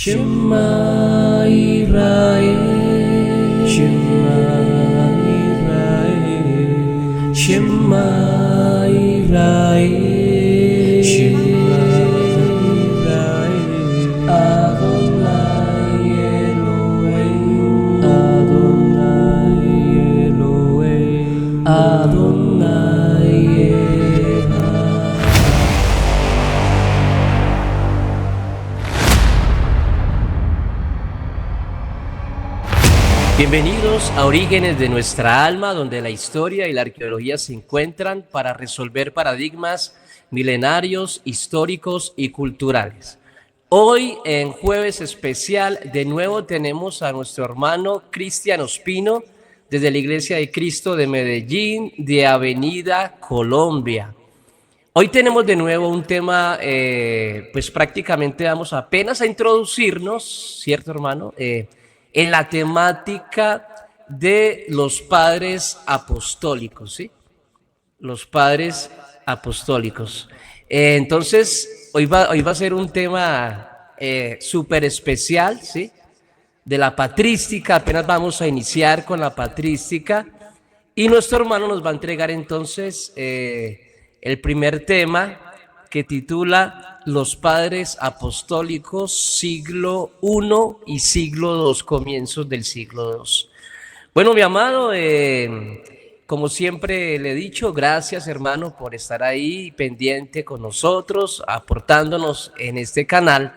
Shema Israel, Shema Israel, Shema Israel, Shema Israel, Adonai Elohim, Adonai Elohim, Adonai Echad. Bienvenidos a Orígenes de nuestra alma, donde la historia y la arqueología se encuentran para resolver paradigmas milenarios, históricos y culturales. Hoy, en Jueves Especial, de nuevo tenemos a nuestro hermano Cristian Ospino, desde la Iglesia de Cristo de Medellín, de Avenida Colombia. Hoy tenemos de nuevo un tema, pues prácticamente vamos apenas a introducirnos, ¿cierto, hermano? En la temática de los padres apostólicos, ¿sí? Los padres apostólicos. Entonces, hoy va a ser un tema súper especial, ¿sí? De la patrística, apenas vamos a iniciar con la patrística. Y nuestro hermano nos va a entregar entonces el primer tema que titula Los Padres Apostólicos, siglo I y siglo II, comienzos del siglo II. Bueno, mi amado, como siempre le he dicho, gracias, hermano, por estar ahí pendiente con nosotros, aportándonos en este canal.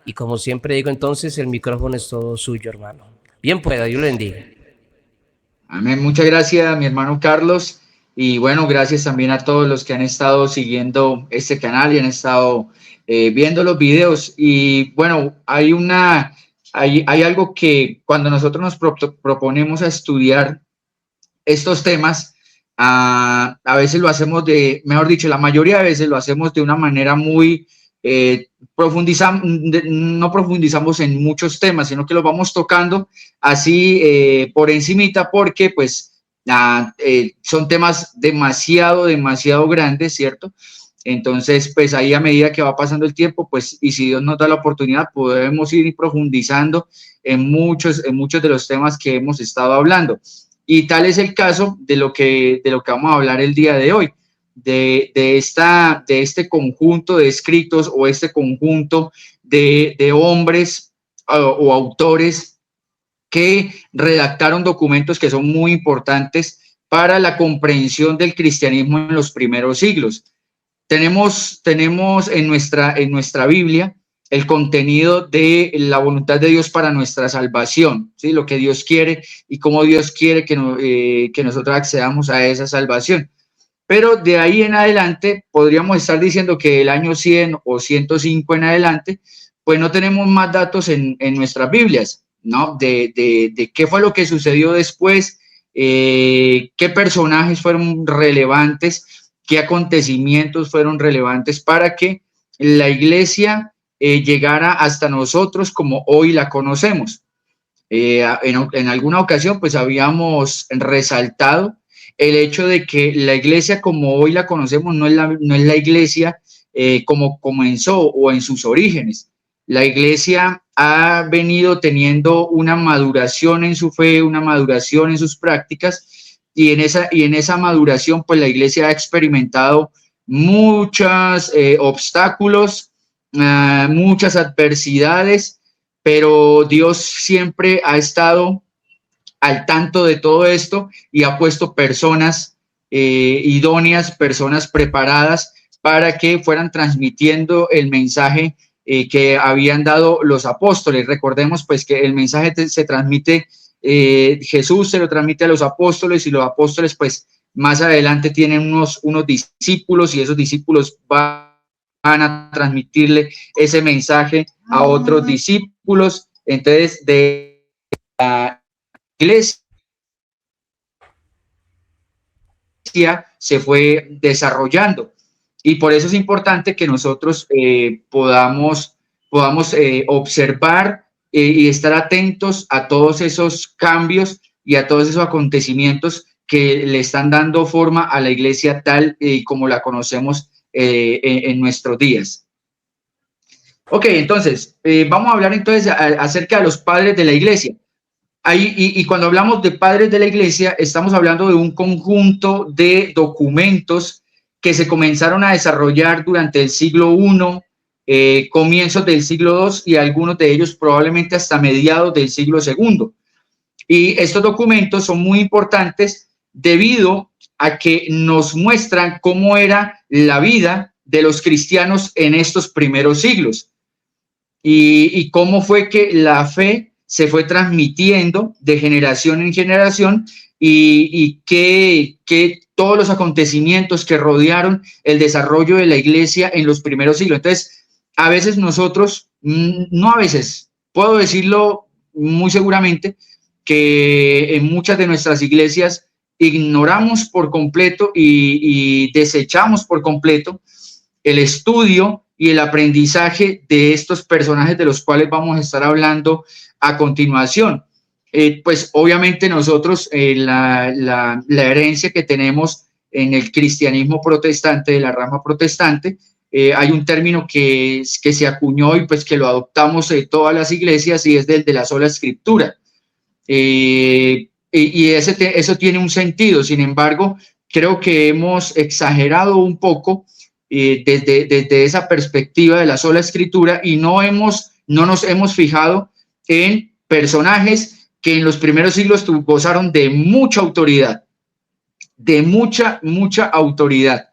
Y como siempre digo, entonces, el micrófono es todo suyo, hermano. Bien pueda, Dios le bendiga. Amén. Muchas gracias, mi hermano Carlos. Y bueno, gracias también a todos los que han estado siguiendo este canal y han estado viendo los videos. Y bueno, hay algo que cuando nosotros nos proponemos a estudiar estos temas, a veces lo hacemos mejor dicho, la mayoría de veces lo hacemos de una manera muy, no profundizamos en muchos temas, sino que los vamos tocando así por encimita, porque pues son temas demasiado grandes, ¿cierto? Entonces, pues ahí a medida que va pasando el tiempo, pues, y si Dios nos da la oportunidad, podemos ir profundizando en muchos de los temas que hemos estado hablando. Y tal es el caso de lo que vamos a hablar el día de hoy, de este conjunto de escritos o este conjunto de hombres o autores que redactaron documentos que son muy importantes para la comprensión del cristianismo en los primeros siglos. Tenemos en nuestra Biblia el contenido de la voluntad de Dios para nuestra salvación, ¿sí? Lo que Dios quiere y cómo Dios quiere que nosotros accedamos a esa salvación. Pero de ahí en adelante, podríamos estar diciendo que el año 100 o 105 en adelante, pues no tenemos más datos en nuestras Biblias, ¿no? De qué fue lo que sucedió después, qué personajes fueron relevantes, qué acontecimientos fueron relevantes para que la iglesia llegara hasta nosotros como hoy la conocemos. En alguna ocasión, pues habíamos resaltado el hecho de que la iglesia como hoy la conocemos no es la iglesia como comenzó o en sus orígenes. La iglesia ha venido teniendo una maduración en su fe, una maduración en sus prácticas, y en esa maduración, pues la iglesia ha experimentado muchos obstáculos, muchas adversidades, pero Dios siempre ha estado al tanto de todo esto y ha puesto personas idóneas, personas preparadas para que fueran transmitiendo el mensaje que habían dado los apóstoles. Recordemos pues que el mensaje se transmite, Jesús se lo transmite a los apóstoles y los apóstoles pues más adelante tienen unos discípulos y esos discípulos van a transmitirle ese mensaje a otros discípulos. Entonces de la iglesia se fue desarrollando. Y por eso es importante que nosotros podamos observar y estar atentos a todos esos cambios y a todos esos acontecimientos que le están dando forma a la iglesia tal y como la conocemos en nuestros días. Ok, entonces, vamos a hablar entonces acerca de los padres de la iglesia. Ahí, y cuando hablamos de padres de la iglesia, estamos hablando de un conjunto de documentos que se comenzaron a desarrollar durante el siglo I, comienzos del siglo II y algunos de ellos probablemente hasta mediados del siglo II. Y estos documentos son muy importantes debido a que nos muestran cómo era la vida de los cristianos en estos primeros siglos y cómo fue que la fe se fue transmitiendo de generación en generación y que todos los acontecimientos que rodearon el desarrollo de la iglesia en los primeros siglos. Entonces, a veces nosotros, no a veces, puedo decirlo muy seguramente, que en muchas de nuestras iglesias ignoramos por completo y desechamos por completo el estudio y el aprendizaje de estos personajes de los cuales vamos a estar hablando a continuación. Pues obviamente nosotros la herencia que tenemos en el cristianismo protestante, de la rama protestante, hay un término que se acuñó y pues que lo adoptamos de todas las iglesias y es del de la sola escritura. Eso tiene un sentido, sin embargo, creo que hemos exagerado un poco desde esa perspectiva de la sola escritura y no nos hemos fijado en personajes que en los primeros siglos gozaron de mucha autoridad, de mucha autoridad.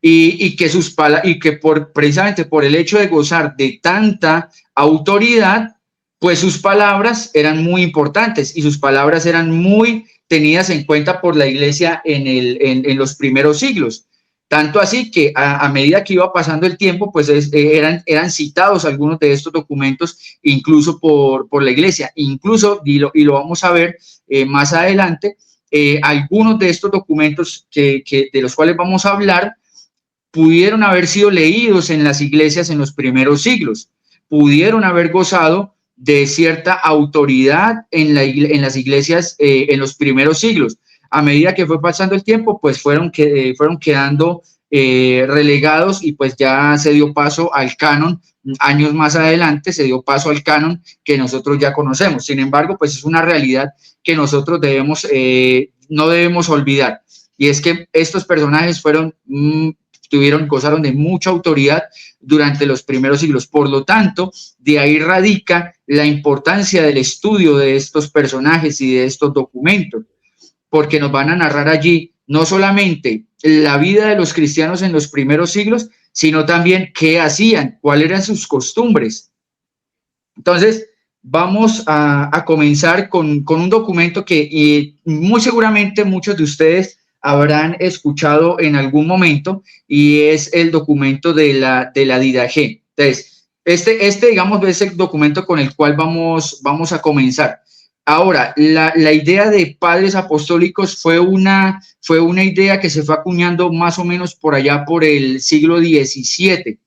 Y que precisamente por el hecho de gozar de tanta autoridad, pues sus palabras eran muy importantes y sus palabras eran muy tenidas en cuenta por la iglesia en los primeros siglos. Tanto así que a medida que iba pasando el tiempo, pues eran citados algunos de estos documentos, incluso por la iglesia. Incluso, y lo vamos a ver más adelante, algunos de estos documentos de los cuales vamos a hablar pudieron haber sido leídos en las iglesias en los primeros siglos, pudieron haber gozado de cierta autoridad en las iglesias en los primeros siglos. A medida que fue pasando el tiempo, pues fueron quedando relegados y pues ya se dio paso al canon. Años más adelante se dio paso al canon que nosotros ya conocemos. Sin embargo, pues es una realidad que nosotros no debemos olvidar. Y es que estos personajes gozaron de mucha autoridad durante los primeros siglos. Por lo tanto, de ahí radica la importancia del estudio de estos personajes y de estos documentos, porque nos van a narrar allí no solamente la vida de los cristianos en los primeros siglos, sino también qué hacían, cuáles eran sus costumbres. Entonces, vamos a comenzar con un documento que muy seguramente muchos de ustedes habrán escuchado en algún momento y es el documento de la Didache. Entonces, digamos, es el documento con el cual vamos a comenzar. Ahora, la idea de padres apostólicos fue una idea que se fue acuñando más o menos por allá por el siglo XVII,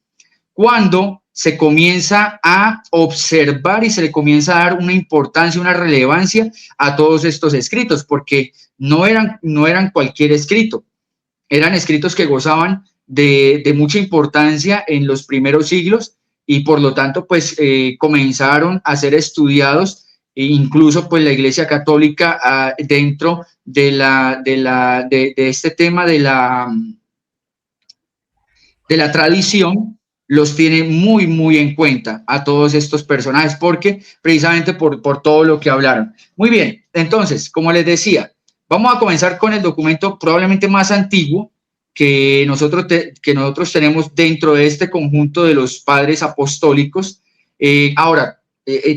cuando se comienza a observar y se le comienza a dar una importancia, una relevancia a todos estos escritos, porque no eran cualquier escrito, eran escritos que gozaban de mucha importancia en los primeros siglos y por lo tanto pues comenzaron a ser estudiados e incluso pues la Iglesia Católica dentro de este tema de la tradición los tiene muy en cuenta a todos estos personajes porque precisamente por todo lo que hablaron. Muy bien, entonces, como les decía, vamos a comenzar con el documento probablemente más antiguo que nosotros tenemos dentro de este conjunto de los padres apostólicos. Ahora,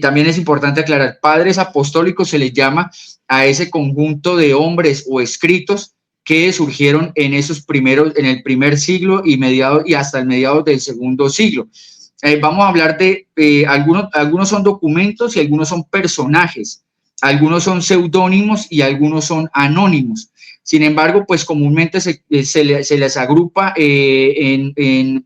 también es importante aclarar, padres apostólicos se les llama a ese conjunto de hombres o escritos que surgieron en el primer siglo y hasta el mediados del segundo siglo. Vamos a hablar de algunos son documentos y algunos son personajes, algunos son seudónimos y algunos son anónimos. Sin embargo, pues comúnmente se les agrupa en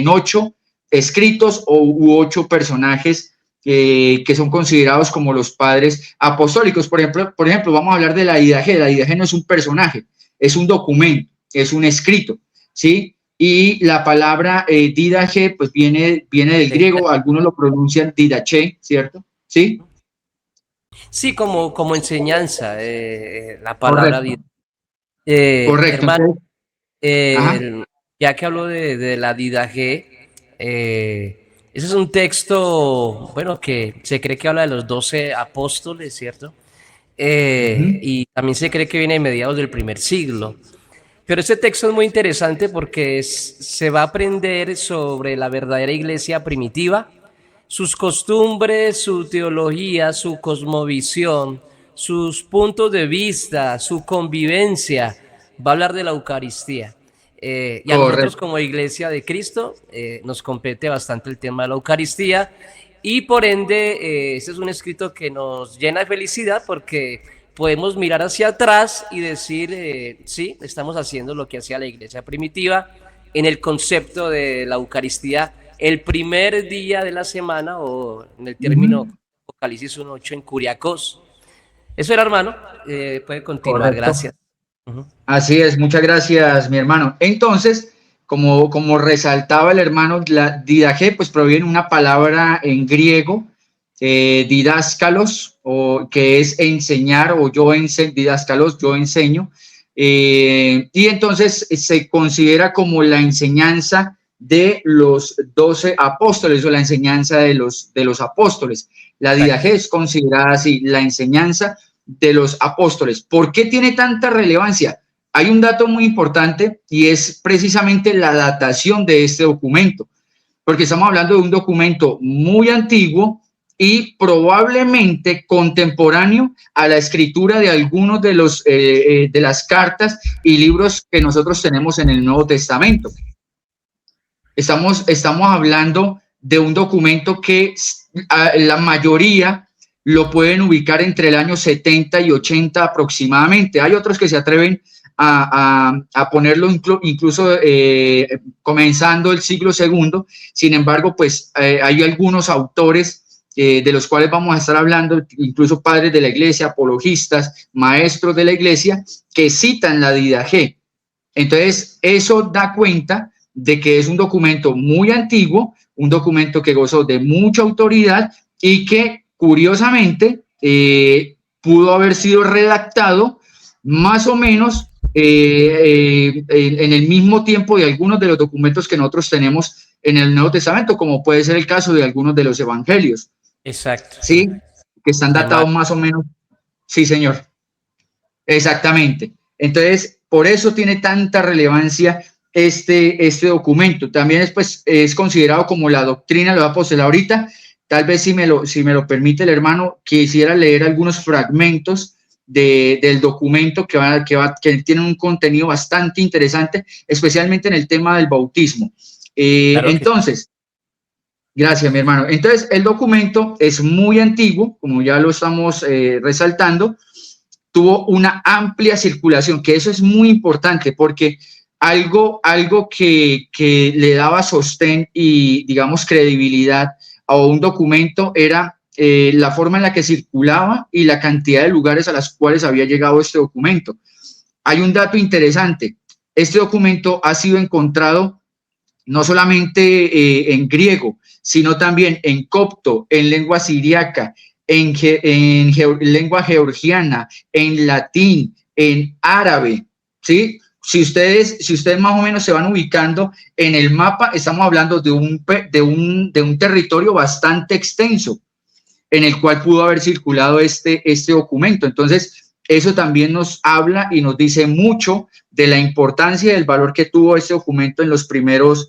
8 escritos u 8 personajes que son considerados como los padres apostólicos. Por ejemplo, vamos a hablar de la Didache. La Didache no es un personaje, es un documento, es un escrito, ¿sí? y la palabra didache pues viene del griego, algunos lo pronuncian didache, ¿cierto? ¿Sí? Sí, como enseñanza, la palabra Correcto, vida. correcto. Hermano, Entonces, ajá. ya que hablo de la Didache, ese es un texto, bueno, que se cree que habla de los 12 apóstoles, ¿cierto? Ujú. Y también se cree que viene de mediados del primer siglo. Pero este texto es muy interesante porque se va a aprender sobre la verdadera iglesia primitiva, sus costumbres, su teología, su cosmovisión, sus puntos de vista, su convivencia. Va a hablar de la Eucaristía. Y a nosotros Correcto. como Iglesia de Cristo nos compete bastante el tema de la Eucaristía y por ende este es un escrito que nos llena de felicidad porque podemos mirar hacia atrás y decir, sí, estamos haciendo lo que hacía la iglesia primitiva en el concepto de la Eucaristía el primer día de la semana o en el término Ujú. Apocalipsis 1:8 en Curiacos. Eso era, hermano. Puede continuar, Correcto. gracias. Uh -huh. Así es, muchas gracias, mi hermano. Entonces, como resaltaba el hermano, la didaje pues proviene de una palabra en griego, didáscalos, o que es enseñar, o yo enseño, didáscalos, yo enseño, y entonces se considera como la enseñanza de los 12 apóstoles o la enseñanza de los apóstoles. La Exacto. didaje es considerada así, la enseñanza de los apóstoles. ¿Por qué tiene tanta relevancia? Hay un dato muy importante y es precisamente la datación de este documento, porque estamos hablando de un documento muy antiguo y probablemente contemporáneo a la escritura de algunos de las cartas y libros que nosotros tenemos en el Nuevo Testamento. Estamos hablando de un documento que la mayoría lo pueden ubicar entre el año 70 y 80 aproximadamente. Hay otros que se atreven a ponerlo incluso comenzando el siglo segundo. Sin embargo, pues hay algunos autores de los cuales vamos a estar hablando, incluso padres de la iglesia, apologistas, maestros de la iglesia, que citan la Didache. Entonces, eso da cuenta de que es un documento muy antiguo, un documento que gozó de mucha autoridad y que, curiosamente, pudo haber sido redactado más o menos en el mismo tiempo de algunos de los documentos que nosotros tenemos en el Nuevo Testamento, como puede ser el caso de algunos de los evangelios, Exacto. ¿sí? Que están De datados Mar más o menos. Sí, señor. Exactamente. Entonces, por eso tiene tanta relevancia este documento. También es considerado como la doctrina de los apóstoles. Ahorita, tal vez si me lo permite el hermano, quisiera leer algunos fragmentos del documento que tienen un contenido bastante interesante, especialmente en el tema del bautismo. claro que Entonces, gracias, mi hermano. Entonces, el documento es muy antiguo, como ya lo estamos resaltando, tuvo una amplia circulación, que eso es muy importante porque algo que le daba sostén y, digamos, credibilidad a un documento era la forma en la que circulaba y la cantidad de lugares a las cuales había llegado este documento. Hay un dato interesante. Este documento ha sido encontrado no solamente en griego, sino también en copto, en lengua siriaca, en lengua georgiana, en latín, en árabe, ¿sí? Si ustedes más o menos se van ubicando en el mapa, estamos hablando de un territorio bastante extenso en el cual pudo haber circulado este documento. Entonces, eso también nos habla y nos dice mucho de la importancia y del valor que tuvo este documento en los primeros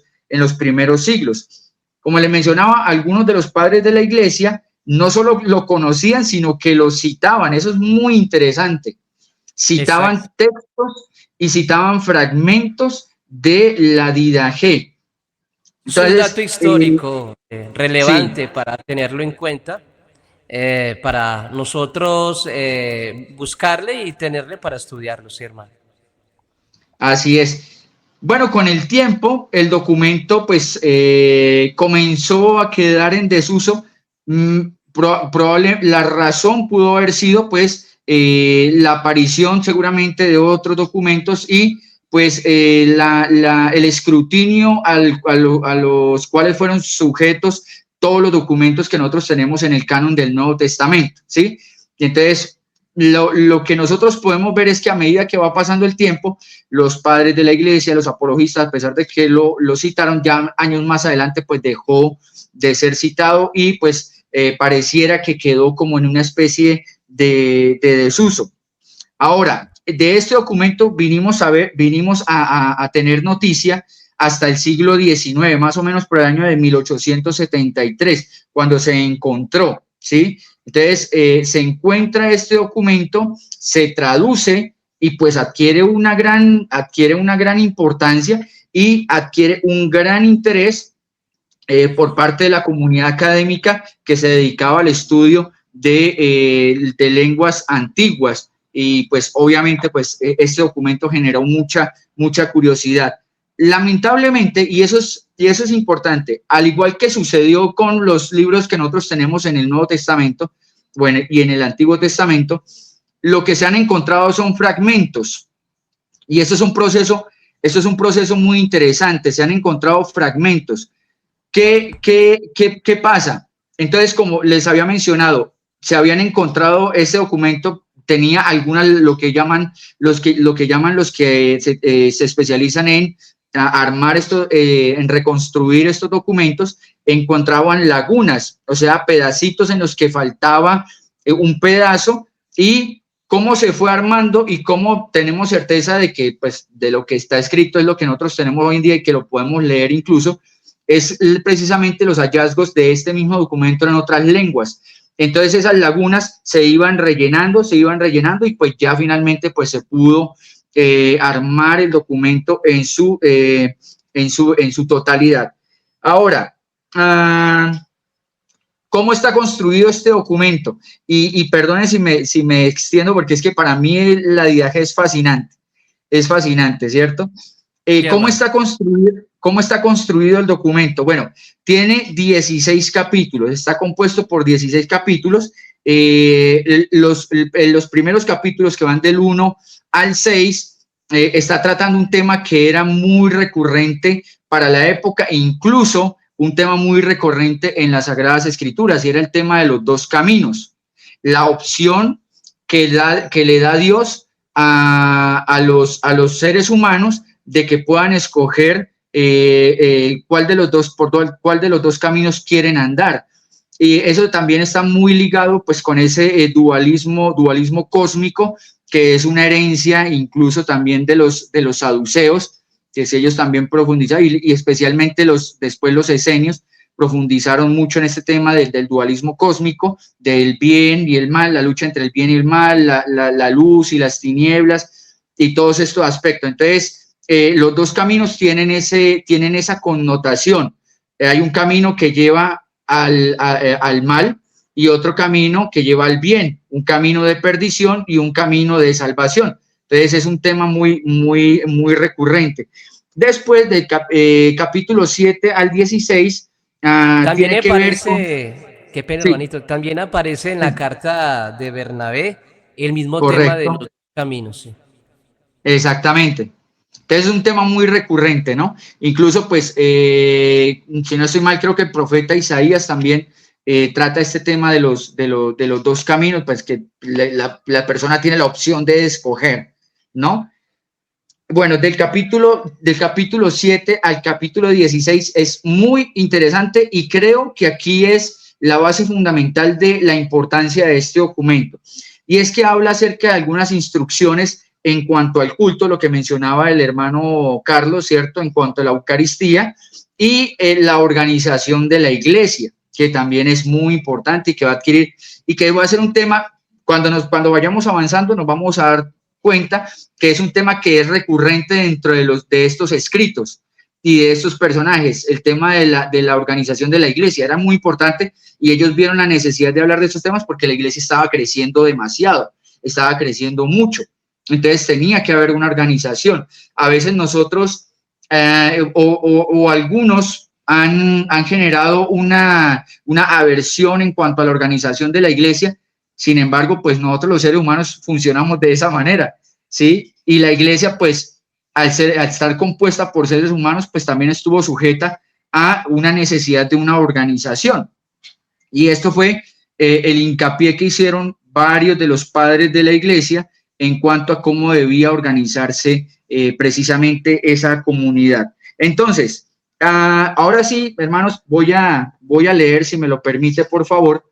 siglos. Como les mencionaba, algunos de los padres de la iglesia no solo lo conocían, sino que lo citaban. Eso es muy interesante. exacto. Citaban textos y citaban fragmentos de la Didache. Es un dato Entonces, histórico sí, relevante para tenerlo en cuenta, para nosotros buscarle y tenerle para estudiarlo, sí, hermano. así es. Bueno, con el tiempo el documento pues comenzó a quedar en desuso. La razón pudo haber sido pues la aparición seguramente de otros documentos y pues el escrutinio a los cuales fueron sujetos todos los documentos que nosotros tenemos en el canon del Nuevo Testamento, ¿sí? Y entonces, lo que nosotros podemos ver es que a medida que va pasando el tiempo, los padres de la iglesia, los apologistas, a pesar de que lo citaron, ya años más adelante, pues dejó de ser citado y pues pareciera que quedó como en una especie de desuso. Ahora, de este documento vinimos a tener noticia hasta el siglo XIX, más o menos por el año de 1873, cuando se encontró, ¿sí? Entonces, se encuentra este documento, se traduce y pues adquiere una gran importancia y adquiere un gran interés por parte de la comunidad académica que se dedicaba al estudio de lenguas antiguas. Y pues obviamente pues este documento generó mucha curiosidad. Lamentablemente, y eso es importante, al igual que sucedió con los libros que nosotros tenemos en el Nuevo Testamento, bueno, y en el Antiguo Testamento, lo que se han encontrado son fragmentos. Y esto es un proceso muy interesante, se han encontrado fragmentos. ¿Qué pasa? Entonces, como les había mencionado, se habían encontrado ese documento, tenía algunas, lo que llaman los que se especializan en armar esto, en reconstruir estos documentos, encontraban lagunas, o sea, pedacitos en los que faltaba un pedazo, y cómo se fue armando y cómo tenemos certeza de que pues de lo que está escrito es lo que nosotros tenemos hoy en día y que lo podemos leer incluso, es precisamente los hallazgos de este mismo documento en otras lenguas. Entonces esas lagunas se iban rellenando y pues ya finalmente pues se pudo armar el documento en su totalidad. Ahora, ¿cómo está construido este documento? Y perdonen si me extiendo, porque es que para mí la didaje es fascinante, ¿cierto? ¿Cómo está construido el documento? Bueno, tiene 16 capítulos, está compuesto por 16 capítulos. Los primeros capítulos, que van del 1 al 6, está tratando un tema que era muy recurrente para la época, e incluso un tema muy recurrente en las Sagradas Escrituras, y era el tema de los dos caminos, la opción que le da Dios a los seres humanos de que puedan escoger cuál de los dos caminos quieren andar. Y eso también está muy ligado pues con ese dualismo cósmico, que es una herencia incluso también de los saduceos, que si ellos también profundizaron, y especialmente después los esenios profundizaron mucho en este tema del dualismo cósmico, del bien y el mal, la lucha entre el bien y el mal, la luz y las tinieblas, y todos estos aspectos. Entonces, los dos caminos tienen esa connotación. Hay un camino que lleva al mal y otro camino que lleva al bien, un camino de perdición y un camino de salvación. Entonces es un tema muy recurrente. Después del capítulo 7 al 16, También tiene que ver con... qué pena, Sí, hermanito, también aparece en la carta de Bernabé el mismo tema de correcto, los caminos. Sí. exactamente. Entonces es un tema muy recurrente, ¿no? Incluso, pues, si no estoy mal, creo que el profeta Isaías también trata este tema de los dos caminos, pues que la persona tiene la opción de escoger, ¿no? Bueno, del capítulo 7 al capítulo 16 es muy interesante, y creo que aquí es la base fundamental de la importancia de este documento. Y es que habla acerca de algunas instrucciones en cuanto al culto, lo que mencionaba el hermano Carlos, ¿cierto? En cuanto a la Eucaristía y la organización de la iglesia, que también es muy importante y que va a adquirir, y que va a ser un tema, cuando vayamos avanzando nos vamos a dar cuenta que es un tema que es recurrente dentro de estos escritos y de estos personajes. El tema de la organización de la iglesia era muy importante, y ellos vieron la necesidad de hablar de estos temas porque la iglesia estaba creciendo demasiado, estaba creciendo mucho. Entonces tenía que haber una organización. A veces nosotros o algunos han generado una aversión en cuanto a la organización de la iglesia. Sin embargo, pues nosotros los seres humanos funcionamos de esa manera, ¿sí? Y la iglesia, pues, al estar compuesta por seres humanos, pues también estuvo sujeta a una necesidad de una organización. Y esto fue el hincapié que hicieron varios de los padres de la iglesia en cuanto a cómo debía organizarse precisamente esa comunidad. Entonces, ahora sí, hermanos, voy a leer, si me lo permite, por favor,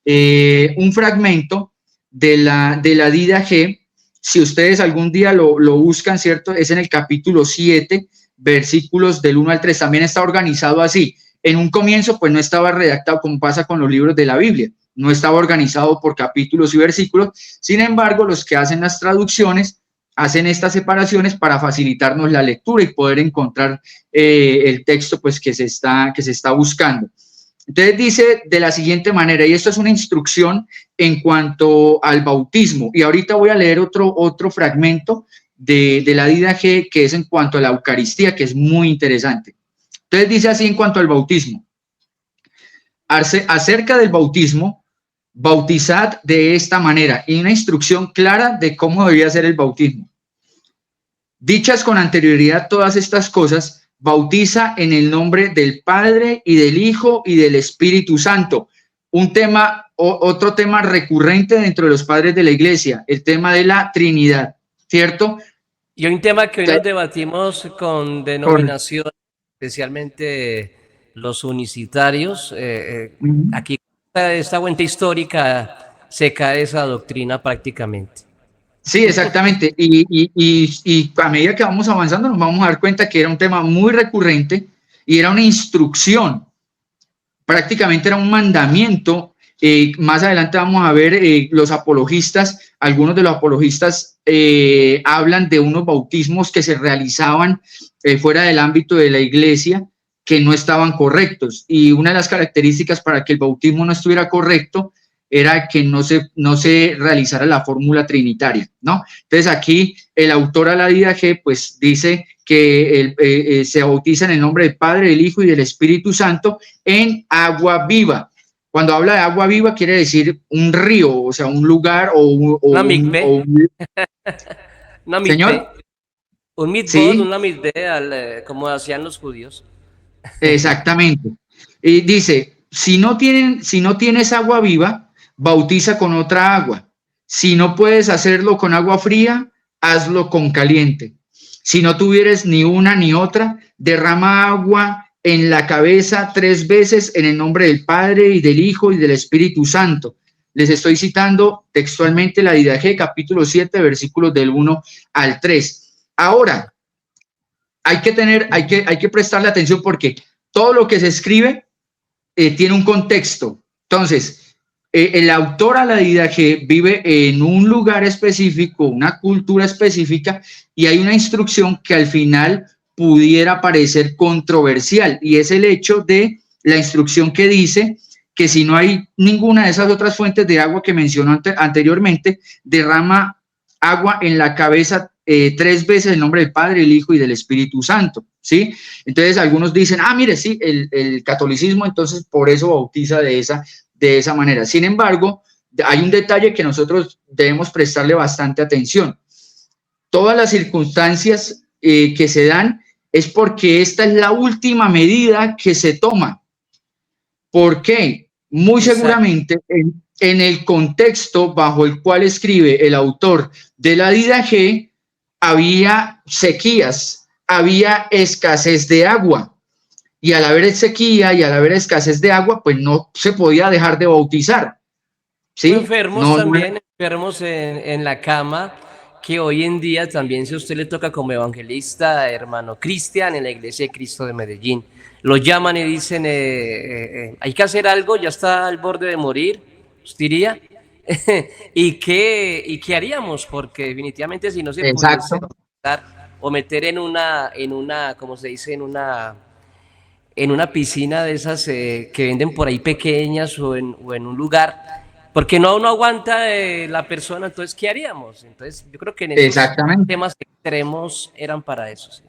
un fragmento de la Didache. Si ustedes algún día lo buscan, ¿cierto? Es en el capítulo 7, versículos del 1 al 3. También está organizado así. En un comienzo, pues no estaba redactado como pasa con los libros de la Biblia. No estaba organizado por capítulos y versículos. Sin embargo, los que hacen las traducciones hacen estas separaciones para facilitarnos la lectura y poder encontrar el texto pues, que se está buscando. Entonces dice de la siguiente manera, y esto es una instrucción en cuanto al bautismo, y ahorita voy a leer otro fragmento de la Didache que es en cuanto a la Eucaristía, que es muy interesante. Entonces dice así en cuanto al bautismo: acerca del bautismo, bautizad de esta manera, y una instrucción clara de cómo debía ser el bautismo. Dichas con anterioridad todas estas cosas, bautiza en el nombre del Padre y del Hijo y del Espíritu Santo. Otro tema recurrente dentro de los padres de la iglesia, el tema de la Trinidad, ¿cierto? Y un tema que hoy nos debatimos con denominación, especialmente los unicitarios. Aquí, esta fuente histórica, se cae esa doctrina prácticamente. Sí, exactamente. Y a medida que vamos avanzando nos vamos a dar cuenta que era un tema muy recurrente y era una instrucción. Prácticamente era un mandamiento. Más adelante vamos a ver los apologistas, algunos de los apologistas hablan de unos bautismos que se realizaban fuera del ámbito de la iglesia que no estaban correctos. Y una de las características para que el bautismo no estuviera correcto era que no se realizara la fórmula trinitaria, ¿no? Entonces aquí el autor a la Didache pues dice que se bautiza en el nombre del Padre, del Hijo y del Espíritu Santo en agua viva. Cuando habla de agua viva quiere decir un río, o sea, un lugar una mikveh. ¿Señor? Un mitvot, una mikveh, como hacían los judíos. Exactamente. Dice, si no tienes agua viva, bautiza con otra agua. Si no puedes hacerlo con agua fría, hazlo con caliente. Si no tuvieres ni una ni otra, derrama agua en la cabeza 3 veces en el nombre del Padre y del Hijo y del Espíritu Santo. Les estoy citando textualmente la Didache, capítulo 7, versículos del 1 al 3. Ahora, hay que prestarle atención porque todo lo que se escribe tiene un contexto. Entonces, el autor a la Didache vive en un lugar específico, una cultura específica, y hay una instrucción que al final pudiera parecer controversial, y es el hecho de la instrucción que dice que si no hay ninguna de esas otras fuentes de agua que mencionó anteriormente, derrama agua en la cabeza 3 veces el nombre del Padre, el Hijo y del Espíritu Santo, ¿sí? Entonces algunos dicen, mire, sí, el catolicismo entonces por eso bautiza de esa manera. Sin embargo, hay un detalle que nosotros debemos prestarle bastante atención. Todas las circunstancias que se dan es porque esta es la última medida que se toma. ¿Por qué? Muy seguramente en el contexto bajo el cual escribe el autor de la Didache había sequías, había escasez de agua. Y al haber sequía y al haber escasez de agua, pues no se podía dejar de bautizar. ¿Sí? Enfermos también, enfermos en la cama, que hoy en día también, si a usted le toca como evangelista, hermano Cristian, en la Iglesia de Cristo de Medellín, lo llaman y dicen, hay que hacer algo, ya está al borde de morir, usted diría, ¿y qué haríamos? Porque definitivamente si no se pudiese o meter en una, ¿cómo se dice? En una piscina de esas que venden por ahí pequeñas o en un lugar, porque no aguanta la persona, entonces ¿qué haríamos? Entonces yo creo que en esos temas extremos eran para eso. Sí.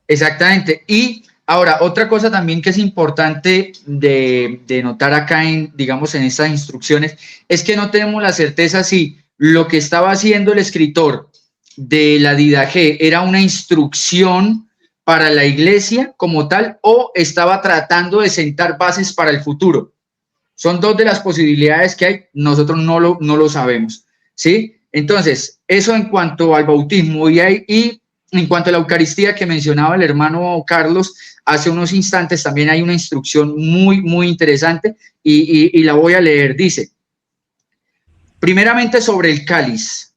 Exactamente. Y ahora, otra cosa también que es importante de notar acá digamos, en estas instrucciones, es que no tenemos la certeza si lo que estaba haciendo el escritor de la Didache era una instrucción para la iglesia como tal o estaba tratando de sentar bases para el futuro. Son dos de las posibilidades que hay, nosotros no lo sabemos, ¿sí? Entonces, eso en cuanto al bautismo y en cuanto a la Eucaristía que mencionaba el hermano Carlos hace unos instantes, también hay una instrucción muy interesante y la voy a leer. Dice, primeramente sobre el cáliz.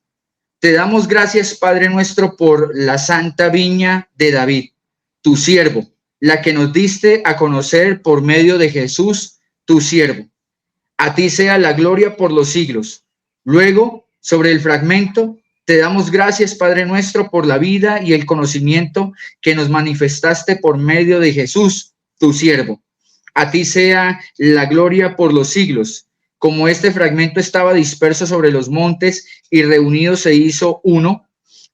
Te damos gracias, Padre nuestro, por la santa viña de David, tu siervo, la que nos diste a conocer por medio de Jesús, tu siervo. A ti sea la gloria por los siglos. Luego, sobre el fragmento, te damos gracias, Padre nuestro, por la vida y el conocimiento que nos manifestaste por medio de Jesús, tu siervo. A ti sea la gloria por los siglos. Como este fragmento estaba disperso sobre los montes y reunido se hizo uno,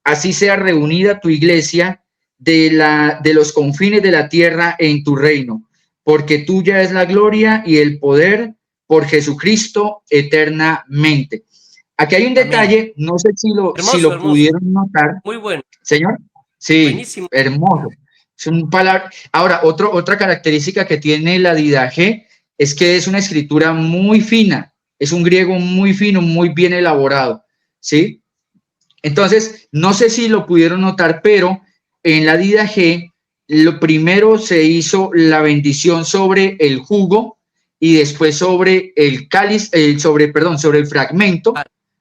así sea reunida tu iglesia de los confines de la tierra en tu reino, porque tuya es la gloria y el poder por Jesucristo eternamente. Aquí hay un detalle, no sé si lo pudieron notar. Muy bueno. Señor, sí, buenísimo. Hermoso. Es un palabra. Ahora, otra característica que tiene la Didache es que es una escritura muy fina, es un griego muy fino, muy bien elaborado, ¿sí? Entonces, no sé si lo pudieron notar, pero en la Didache, lo primero se hizo la bendición sobre el jugo y después sobre el cáliz, sobre el fragmento,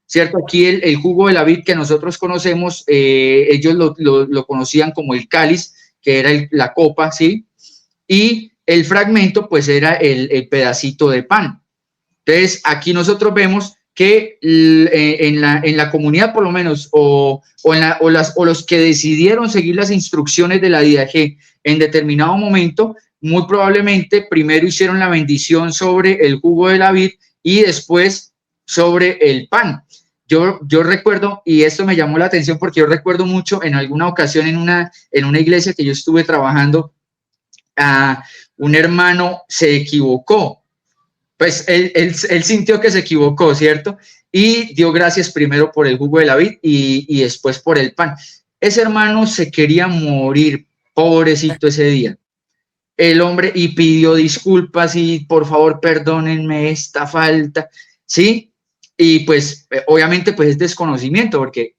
¿cierto? Aquí el jugo de la vid que nosotros conocemos, ellos lo conocían como el cáliz, que era la copa, ¿sí? Y el fragmento, pues era el pedacito de pan. Entonces, aquí nosotros vemos que en la comunidad, por lo menos, o los que decidieron seguir las instrucciones de la Didache en determinado momento, muy probablemente primero hicieron la bendición sobre el jugo de la vid y después sobre el pan. Yo recuerdo, y esto me llamó la atención porque yo recuerdo mucho en alguna ocasión en una iglesia que yo estuve trabajando, un hermano se equivocó. Pues él sintió que se equivocó, ¿cierto? Y dio gracias primero por el jugo de la vid y después por el pan. Ese hermano se quería morir, pobrecito ese día. El hombre y pidió disculpas y por favor perdónenme esta falta, ¿sí? Y pues obviamente pues es desconocimiento porque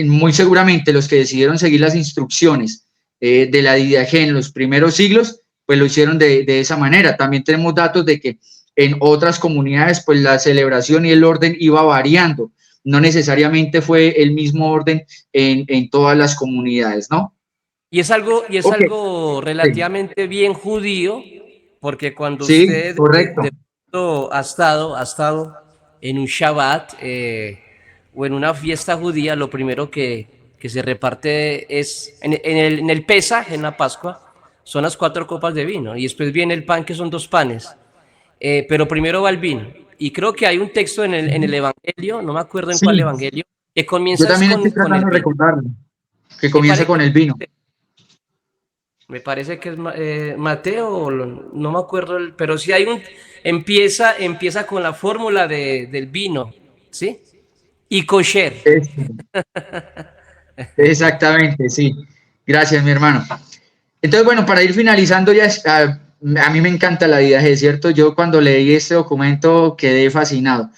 muy seguramente los que decidieron seguir las instrucciones de la Didache en los primeros siglos pues lo hicieron de esa manera. También tenemos datos de que en otras comunidades pues la celebración y el orden iba variando, no necesariamente fue el mismo orden en todas las comunidades, ¿no? Y es algo relativamente bien judío, porque cuando sí, usted correcto. ha estado en un Shabbat o en una fiesta judía, lo primero que se reparte es en el Pesaj, en la Pascua, son las 4 copas de vino y después viene el pan, que son 2 panes, pero primero va el vino. Y creo que hay un texto en el Evangelio, no me acuerdo en cuál Evangelio, que comienza Yo también estoy con el tratando de vino. recordarlo, que comienza con el vino. Me parece que es Mateo, no me acuerdo, pero sí hay empieza con la fórmula del vino, ¿sí? Y kosher. Exactamente, sí. Gracias, mi hermano. Entonces, bueno, para ir finalizando ya, a mí me encanta la Didache, ¿cierto? Yo cuando leí este documento quedé fascinado.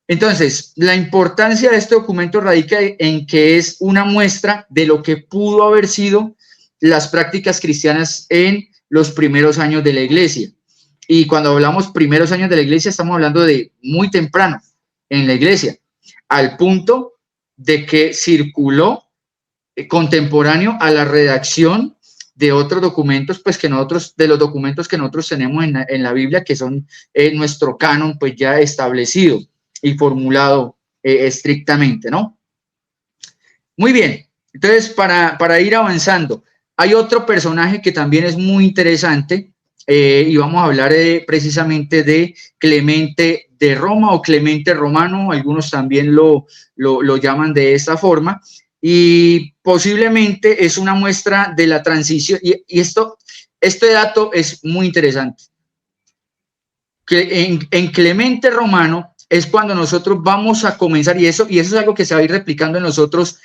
Entonces, la importancia de este documento radica en que es una muestra de lo que pudo haber sido las prácticas cristianas en los primeros años de la iglesia. Y cuando hablamos primeros años de la iglesia, estamos hablando de muy temprano en la iglesia, al punto de que circuló contemporáneo a la redacción de otros documentos, pues de los documentos que nosotros tenemos en la Biblia, que son nuestro canon, pues ya establecido y formulado estrictamente, ¿no? Muy bien, entonces para ir avanzando, hay otro personaje que también es muy interesante y vamos a hablar precisamente de Clemente de Roma o Clemente Romano, algunos también lo llaman de esta forma, y posiblemente es una muestra de la transición, y este dato es muy interesante. Que en Clemente Romano es cuando nosotros vamos a comenzar, y eso es algo que se va a ir replicando en los otros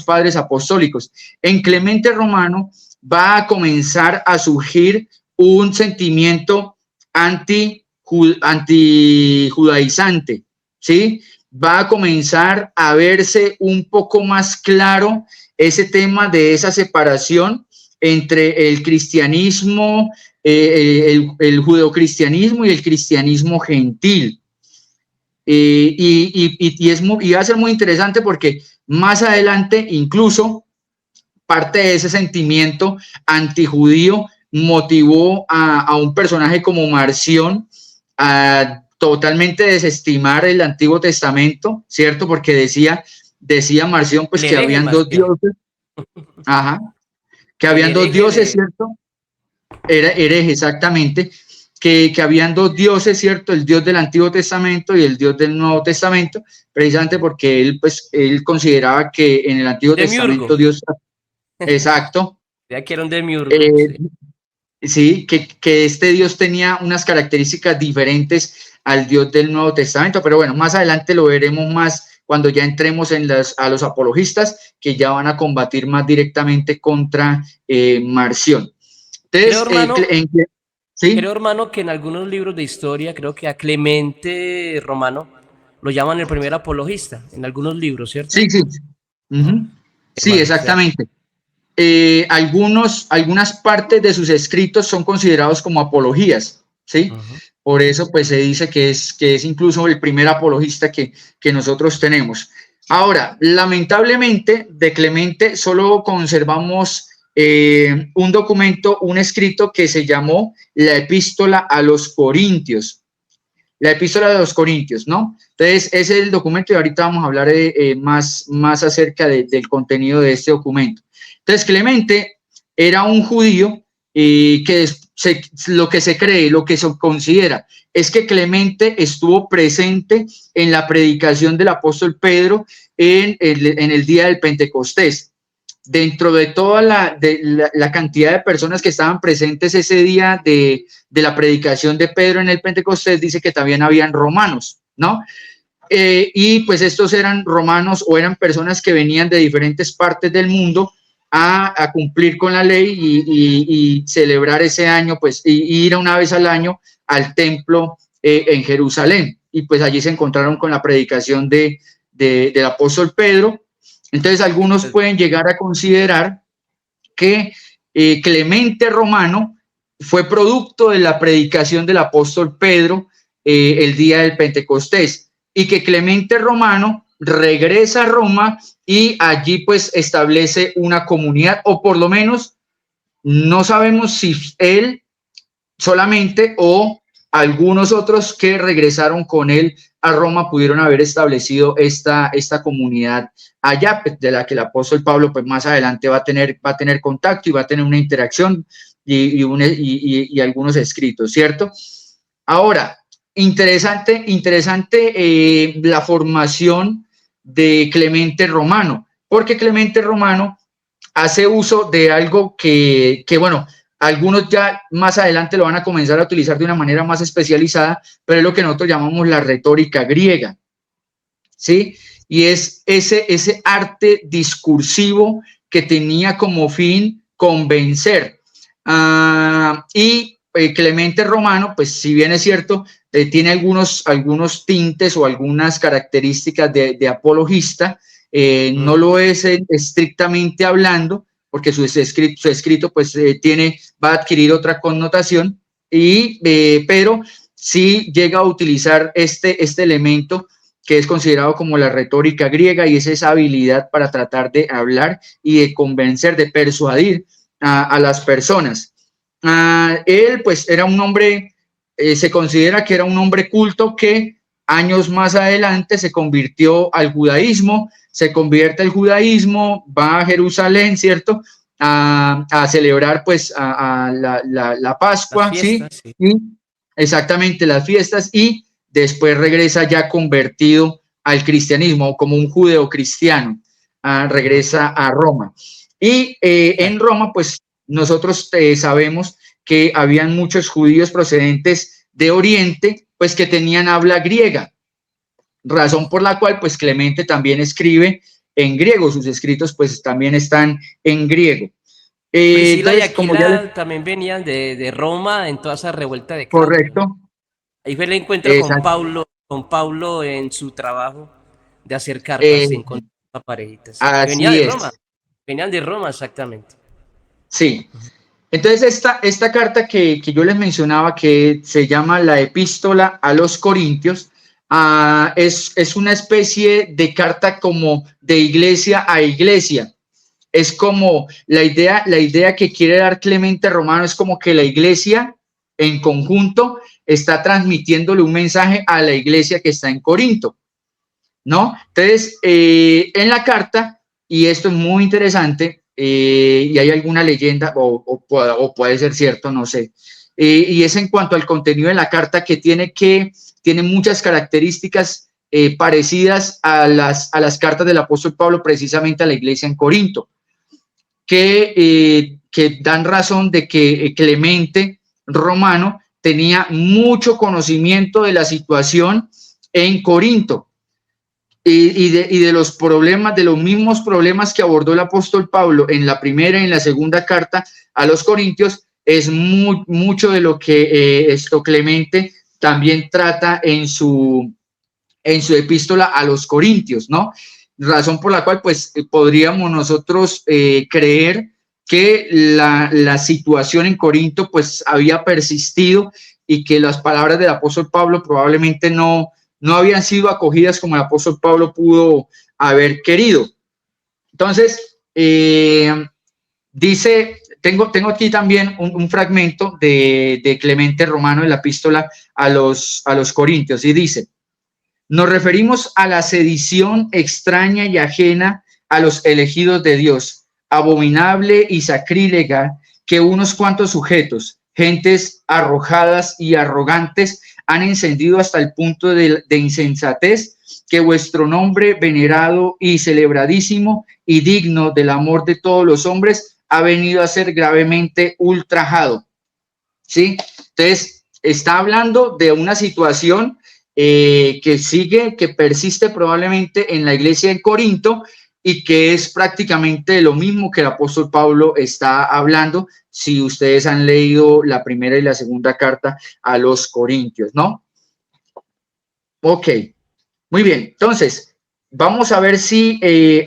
padres apostólicos. En Clemente Romano va a comenzar a surgir un sentimiento antijudaizante, ¿sí? Va a comenzar a verse un poco más claro ese tema de esa separación entre el cristianismo, el judeocristianismo y el cristianismo gentil. Y va a ser muy interesante porque más adelante incluso parte de ese sentimiento antijudío motivó a un personaje como Marción a totalmente desestimar el Antiguo Testamento, ¿cierto? Porque decía Marción pues que habían dos dioses, ajá, que habían dos dioses, ¿cierto? Era hereje, exactamente. Que habían dos dioses, ¿cierto? El Dios del Antiguo Testamento y el Dios del Nuevo Testamento, precisamente porque él consideraba que en el Antiguo Testamento Dios... Exacto. Ya que era un demiurgo. Sí, que este Dios tenía unas características diferentes al Dios del Nuevo Testamento, pero bueno, más adelante lo veremos más cuando ya entremos a los apologistas, que ya van a combatir más directamente contra Marción. Entonces, creo, hermano, que en algunos libros de historia, creo que a Clemente Romano lo llaman el primer apologista, en algunos libros, ¿cierto? Sí, sí. Sí, exactamente. Algunas partes de sus escritos son considerados como apologías, ¿sí? Por eso, pues, se dice que es incluso el primer apologista que nosotros tenemos. Ahora, lamentablemente, de Clemente solo conservamos un documento, un escrito que se llamó la Epístola a los Corintios. La Epístola de los Corintios, ¿no? Entonces, ese es el documento y ahorita vamos a hablar más acerca del contenido de este documento. Entonces, Clemente era un judío lo que se cree, lo que se considera, es que Clemente estuvo presente en la predicación del apóstol Pedro en el día del Pentecostés. Dentro de toda la cantidad de personas que estaban presentes ese día de la predicación de Pedro en el Pentecostés, dice que también habían romanos, ¿no? Y pues estos eran romanos o eran personas que venían de diferentes partes del mundo a cumplir con la ley y celebrar ese año, pues, y ir una vez al año al templo en Jerusalén. Y pues allí se encontraron con la predicación del apóstol Pedro. Entonces, algunos pueden llegar a considerar que Clemente Romano fue producto de la predicación del apóstol Pedro el día del Pentecostés y que Clemente Romano regresa a Roma y allí pues establece una comunidad, o por lo menos no sabemos si él solamente o algunos otros que regresaron con él a Roma pudieron haber establecido esta comunidad allá, de la que el apóstol Pablo pues más adelante va a tener contacto y va a tener una interacción y algunos escritos, ¿cierto? Ahora, interesante la formación de Clemente Romano, porque Clemente Romano hace uso de algo que bueno, algunos ya más adelante lo van a comenzar a utilizar de una manera más especializada, pero es lo que nosotros llamamos la retórica griega, ¿sí? Y es ese arte discursivo que tenía como fin convencer. Clemente Romano, pues si bien es cierto, tiene algunos tintes o algunas características de apologista, no lo es estrictamente hablando, porque su escrito pues va a adquirir otra connotación, pero sí llega a utilizar este elemento que es considerado como la retórica griega, y es esa habilidad para tratar de hablar y de convencer, de persuadir a las personas. Él pues era un hombre, se considera que era un hombre culto que años más adelante se convirtió al judaísmo, se convierte al judaísmo, va a Jerusalén, ¿cierto? A celebrar pues a la Pascua, fiestas, ¿sí? Y exactamente, las fiestas, y después regresa ya convertido al cristianismo como un judeocristiano, regresa a Roma. Y en Roma pues nosotros sabemos que habían muchos judíos procedentes de Oriente, pues que tenían habla griega, razón por la cual pues Clemente también escribe en griego, sus escritos pues también están en griego. Priscila y Entonces, como ya les... Aquila también venían de Roma en toda esa revuelta de Claudio, ¿no? Correcto, Ahí fue el encuentro exacto, Con Pablo en su trabajo de hacer carpas, se eh, encontró a parejitas. Y venía así de Roma, es, venían de Roma exactamente. sí. Entonces, esta carta que yo les mencionaba, que se llama la Epístola a los Corintios, es una especie de carta como de iglesia a iglesia. Es como la idea que quiere dar Clemente Romano es como que la iglesia en conjunto está transmitiéndole un mensaje a la iglesia que está en Corinto, ¿no? Entonces, en la carta, y esto es muy interesante, y hay alguna leyenda, o puede ser cierto, no sé, y es en cuanto al contenido de la carta tiene muchas características parecidas a las cartas del apóstol Pablo precisamente a la iglesia en Corinto, que dan razón de que Clemente Romano tenía mucho conocimiento de la situación en Corinto y de los problemas, de los mismos problemas que abordó el apóstol Pablo en la primera y en la segunda carta a los Corintios, es mucho de lo que esto Clemente también trata en su epístola a los Corintios, ¿no? Razón por la cual, pues, podríamos nosotros creer que la situación en Corinto, pues, había persistido y que las palabras del apóstol Pablo probablemente no habían sido acogidas como el apóstol Pablo pudo haber querido. Entonces, dice, tengo aquí también un fragmento de Clemente Romano en la epístola a los Corintios y dice, nos referimos a la sedición extraña y ajena a los elegidos de Dios, abominable y sacrílega que unos cuantos sujetos, gentes arrojadas y arrogantes, han encendido hasta el punto de insensatez, que vuestro nombre venerado y celebradísimo y digno del amor de todos los hombres ha venido a ser gravemente ultrajado. ¿Sí? Entonces, está hablando de una situación que persiste probablemente en la iglesia de Corinto y que es prácticamente lo mismo que el apóstol Pablo está hablando si ustedes han leído la primera y la segunda carta a los Corintios, ¿no? Ok, muy bien. Entonces, vamos a ver si,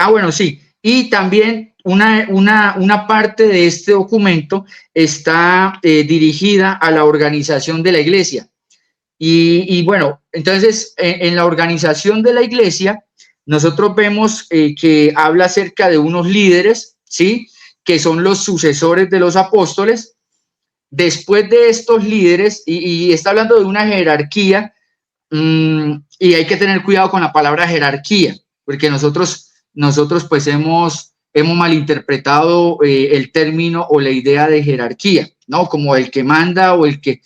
bueno, sí, y también una parte de este documento está dirigida a la organización de la iglesia. Y bueno, entonces en la organización de la iglesia, nosotros vemos que habla acerca de unos líderes, ¿sí? Que son los sucesores de los apóstoles. Después de estos líderes, y está hablando de una jerarquía, y hay que tener cuidado con la palabra jerarquía, porque nosotros pues hemos malinterpretado el término o la idea de jerarquía, ¿no? Como el que manda o el que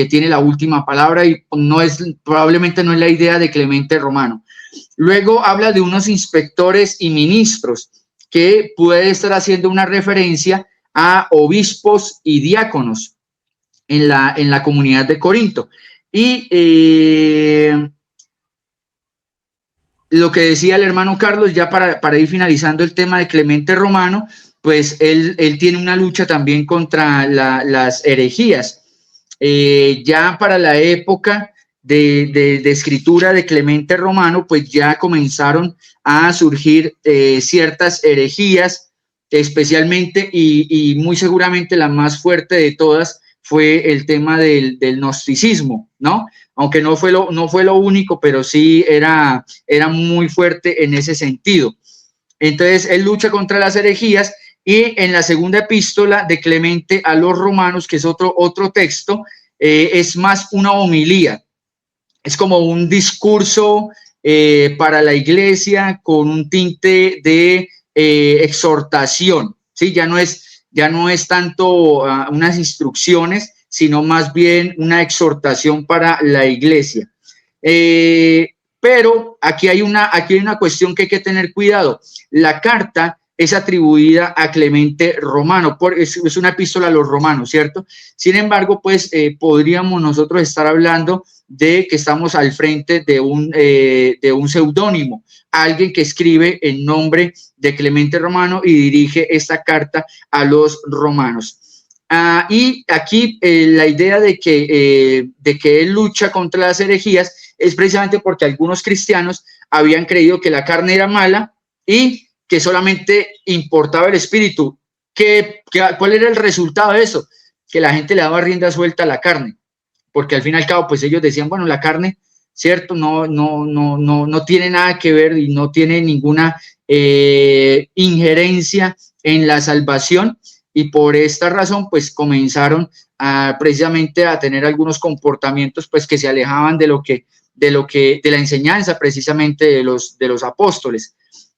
tiene la última palabra, y probablemente no es la idea de Clemente Romano. Luego habla de unos inspectores y ministros, que puede estar haciendo una referencia a obispos y diáconos en la comunidad de Corinto. Y lo que decía el hermano Carlos, ya para ir finalizando el tema de Clemente Romano, pues él tiene una lucha también contra las herejías. Ya para la época de escritura de Clemente Romano, pues ya comenzaron a surgir ciertas herejías, especialmente y muy seguramente la más fuerte de todas fue el tema del gnosticismo, ¿no? Aunque no fue lo único, pero sí era muy fuerte en ese sentido. Entonces, él lucha contra las herejías y en la segunda epístola de Clemente a los romanos, que es otro texto, es más una homilía, es como un discurso para la iglesia con un tinte de exhortación, ¿sí? Ya no es tanto unas instrucciones, sino más bien una exhortación para la iglesia. Pero aquí hay una cuestión que hay que tener cuidado. La carta es atribuida a Clemente Romano, es una epístola a los romanos, ¿cierto? Sin embargo, pues podríamos nosotros estar hablando de que estamos al frente de un seudónimo, alguien que escribe en nombre de Clemente Romano y dirige esta carta a los romanos. Y aquí la idea de que él lucha contra las herejías es precisamente porque algunos cristianos habían creído que la carne era mala y que solamente importaba el espíritu. ¿Cuál era el resultado de eso? Que la gente le daba rienda suelta a la carne, porque al fin y al cabo, pues ellos decían, bueno, la carne, cierto, no tiene nada que ver y no tiene ninguna injerencia en la salvación, y por esta razón, pues comenzaron precisamente a tener algunos comportamientos, pues que se alejaban de la enseñanza precisamente de los apóstoles.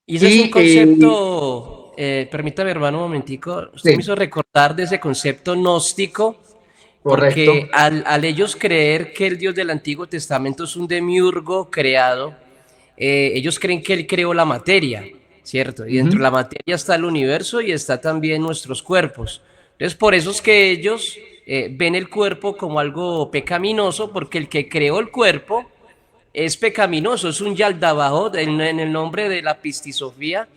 Y ese es un concepto, permítame hermano un momentico, usted me hizo recordar de ese concepto gnóstico, porque al ellos creer que el Dios del Antiguo Testamento es un demiurgo creado, ellos creen que él creó la materia, ¿cierto? Y dentro de la materia está el universo y está también nuestros cuerpos. Entonces por eso es que ellos ven el cuerpo como algo pecaminoso, porque el que creó el cuerpo es pecaminoso, es un Yaldabaoth en el nombre de la pistisofía,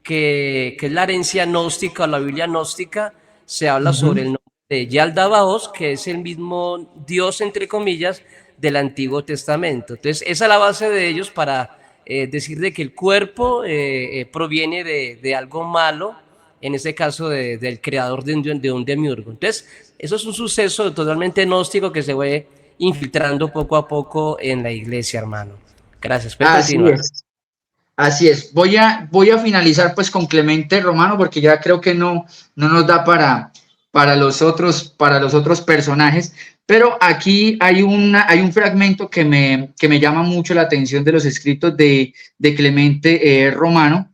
que es la herencia gnóstica, la Biblia gnóstica, se habla sobre el nombre de Yaldabaoth, que es el mismo Dios, entre comillas, del Antiguo Testamento. Entonces, esa es la base de ellos para decir de que el cuerpo proviene de algo malo, en este caso del creador de un demiurgo. Entonces, eso es un suceso totalmente gnóstico que se fue infiltrando poco a poco en la iglesia, hermano. Gracias. Puede continuar. Así es. Voy a finalizar pues con Clemente Romano, porque ya creo que no nos da para los otros personajes, pero aquí hay un fragmento que me llama mucho la atención de los escritos de Clemente Romano,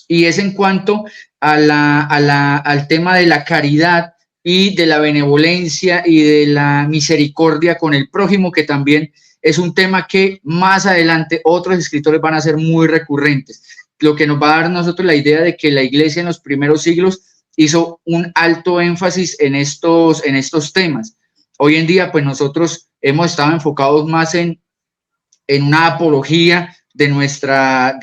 y es en cuanto al tema de la caridad y de la benevolencia y de la misericordia con el prójimo, que también es un tema que más adelante otros escritores van a ser muy recurrentes, lo que nos va a dar a nosotros la idea de que la iglesia en los primeros siglos hizo un alto énfasis en estos temas. Hoy en día, pues nosotros hemos estado enfocados más en una apología de nuestra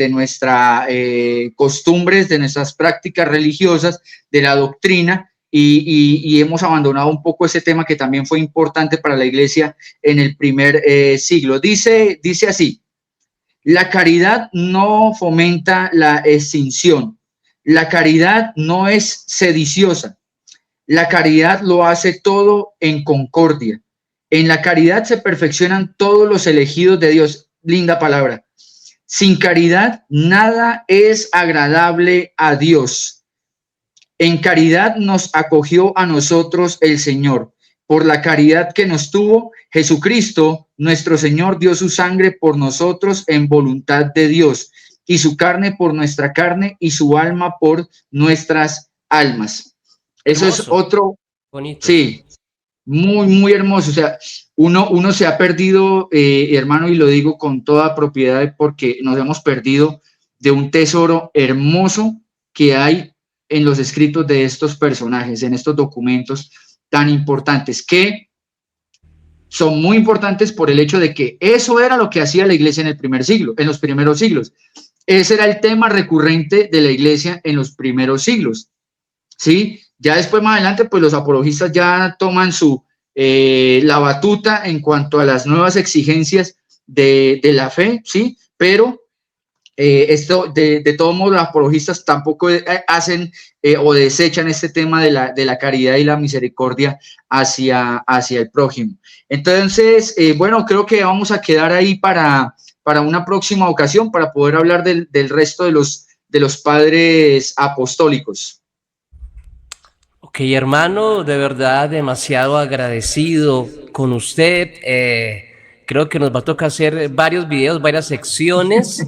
costumbres, de nuestras prácticas religiosas, de la doctrina, y hemos abandonado un poco ese tema que también fue importante para la iglesia en el primer siglo. Dice así: la caridad no fomenta la extinción, la caridad no es sediciosa, la caridad lo hace todo en concordia. En la caridad se perfeccionan todos los elegidos de Dios. Linda palabra. Sin caridad nada es agradable a Dios. En caridad nos acogió a nosotros el Señor. Por la caridad que nos tuvo, Jesucristo, nuestro Señor, dio su sangre por nosotros en voluntad de Dios, y su carne por nuestra carne, y su alma por nuestras almas. Eso hermoso. Es otro. Bonito. Sí, muy, muy hermoso. O sea, uno se ha perdido, hermano, y lo digo con toda propiedad, porque nos hemos perdido de un tesoro hermoso que hay en los escritos de estos personajes, en estos documentos tan importantes, que son muy importantes por el hecho de que eso era lo que hacía la iglesia en el primer siglo, en los primeros siglos. Ese era el tema recurrente de la iglesia en los primeros siglos, ¿sí? Ya después, más adelante, pues los apologistas ya toman la batuta en cuanto a las nuevas exigencias de la fe, ¿sí? Pero esto, de todos modos, los apologistas tampoco hacen o desechan este tema de la caridad y la misericordia hacia el prójimo. Entonces, bueno, creo que vamos a quedar ahí para una próxima ocasión, para poder hablar del resto de los padres apostólicos. Ok, hermano, de verdad demasiado agradecido con usted. Creo que nos va a tocar hacer varios videos, varias secciones,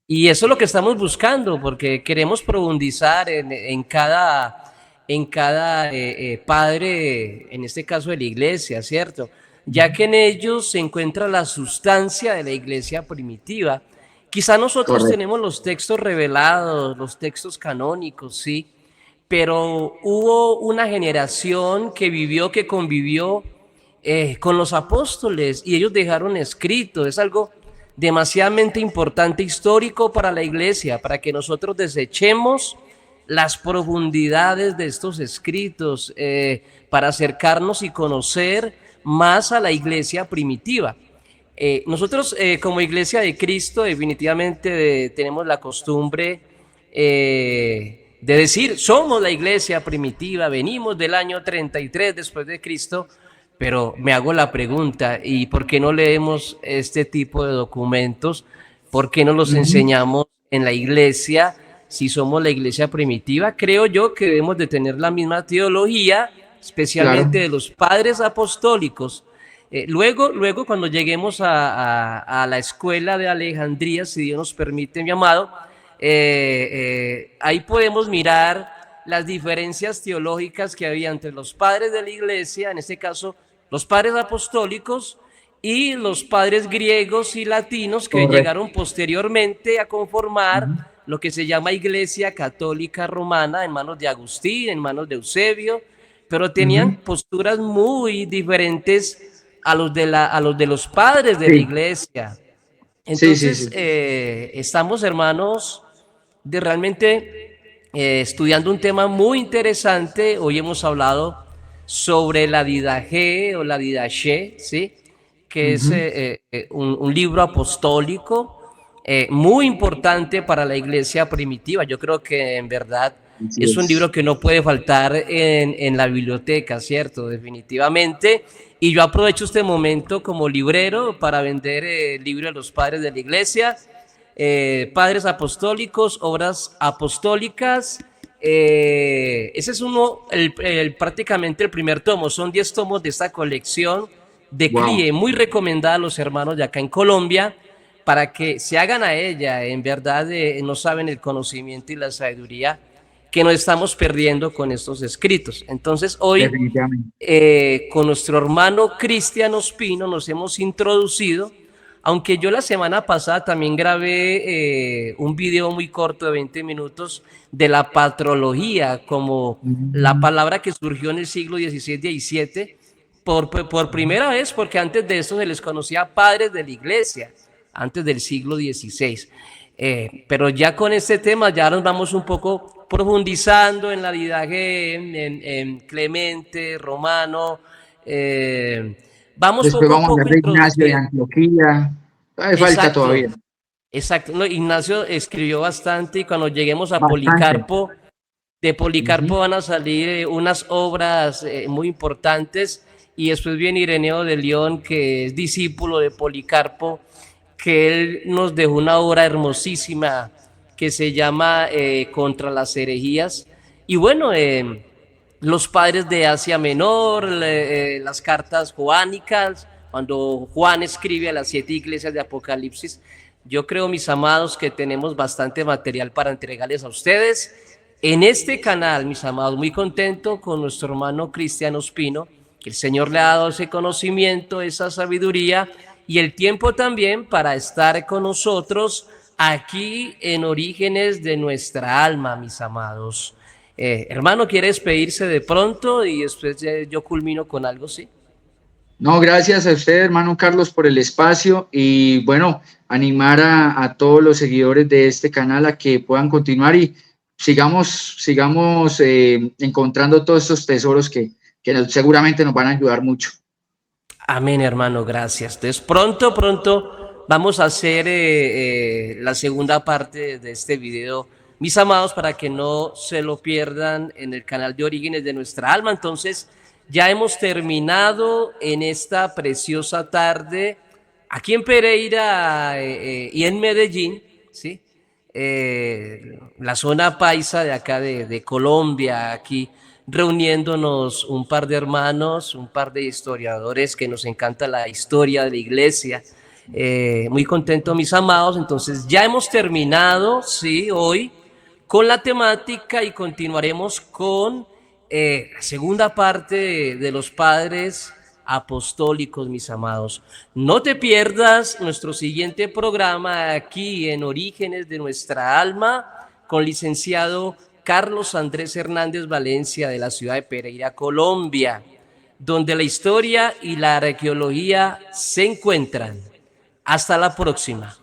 y eso es lo que estamos buscando, porque queremos profundizar en cada padre, en este caso de la iglesia, ¿cierto? Ya que en ellos se encuentra la sustancia de la iglesia primitiva, Quizá nosotros correcto. tenemos los textos revelados, los textos canónicos, sí, pero hubo una generación que vivió, que convivió con los apóstoles y ellos dejaron escrito. Es algo demasiadamente importante, histórico para la iglesia, para que nosotros desechemos las profundidades de estos escritos, para acercarnos y conocer más a la iglesia primitiva. Nosotros como Iglesia de Cristo definitivamente tenemos la costumbre de decir, somos la iglesia primitiva, venimos del año 33 después de Cristo, pero me hago la pregunta, ¿y por qué no leemos este tipo de documentos? ¿Por qué no los Ujú, enseñamos en la iglesia si somos la iglesia primitiva? Creo yo que debemos de tener la misma teología, especialmente claro, de los padres apostólicos. Luego, cuando lleguemos a la escuela de Alejandría, si Dios nos permite, mi amado, ahí podemos mirar las diferencias teológicas que había entre los padres de la iglesia, en este caso los padres apostólicos, y los padres griegos y latinos que correcto. llegaron posteriormente a conformar Ujú, lo que se llama Iglesia Católica Romana en manos de Agustín, en manos de Eusebio, pero tenían ujú, posturas muy diferentes a los de los padres de la sí, iglesia. sí, sí, Entonces, sí. estamos, hermanos, de realmente estudiando un tema muy interesante. Hoy hemos hablado sobre la Didache o la Didache, ¿sí? Que es Ujú, un libro apostólico muy importante para la iglesia primitiva. Yo creo que en verdad así es un libro es. que no puede faltar en la biblioteca, ¿cierto? Definitivamente. Y yo aprovecho este momento como librero para vender el libro de los padres de la iglesia, padres apostólicos, obras apostólicas. Ese es prácticamente el primer tomo. Son 10 tomos de esta colección de Wow. CLIE, muy recomendada a los hermanos de acá en Colombia, para que se hagan a ella. En verdad, no saben el conocimiento y la sabiduría que nos estamos perdiendo con estos escritos. Entonces, hoy, Definitivamente. con nuestro hermano Cristian Ospino, nos hemos introducido, aunque yo la semana pasada también grabé un video muy corto de 20 minutos de la patrología, como la Ujú, palabra que surgió en el siglo XVI-XVII, por primera vez, porque antes de eso se les conocía padres de la iglesia, antes del siglo XVI. Pero ya con este tema ya nos vamos un poco profundizando en la Didache, en Clemente, Romano. eh, Vamos después poco a vamos a hablar poco de Ignacio de introduciendo. Antioquía. Todavía falta Exacto, todavía. exacto. No, Ignacio escribió bastante y cuando lleguemos a Bastante. Policarpo, de Policarpo Ujú, van a salir unas obras muy importantes y después viene Ireneo de León, que es discípulo de Policarpo, que él nos dejó una obra hermosísima que se llama Contra las herejías. Y bueno, los padres de Asia Menor, las cartas joánicas, cuando Juan escribe a las 7 iglesias de Apocalipsis. Yo creo, mis amados, que tenemos bastante material para entregarles a ustedes. En este canal, mis amados, muy contento con nuestro hermano Cristiano Ospino, que el Señor le ha dado ese conocimiento, esa sabiduría y el tiempo también para estar con nosotros aquí en Orígenes de nuestra alma, mis amados. Hermano, ¿quiere despedirse de pronto y después yo culmino con algo, sí? no, gracias a usted, hermano Carlos, por el espacio y bueno, animar a todos los seguidores de este canal a que puedan continuar y sigamos encontrando todos estos tesoros que seguramente nos van a ayudar mucho. Amén, hermano, gracias. Entonces, pronto vamos a hacer la segunda parte de este video, mis amados, para que no se lo pierdan en el canal de Orígenes de nuestra alma. Entonces, ya hemos terminado en esta preciosa tarde aquí en Pereira y en Medellín, ¿sí? La zona paisa de acá de Colombia, aquí reuniéndonos un par de hermanos, un par de historiadores que nos encanta la historia de la iglesia. Muy contento, mis amados. Entonces, ya hemos terminado, sí, hoy con la temática y continuaremos con la segunda parte de los padres apostólicos, mis amados. No te pierdas nuestro siguiente programa aquí en Orígenes de nuestra alma con licenciado Carlos Andrés Hernández Valencia de la ciudad de Pereira, Colombia, donde la historia y la arqueología se encuentran. Hasta la próxima.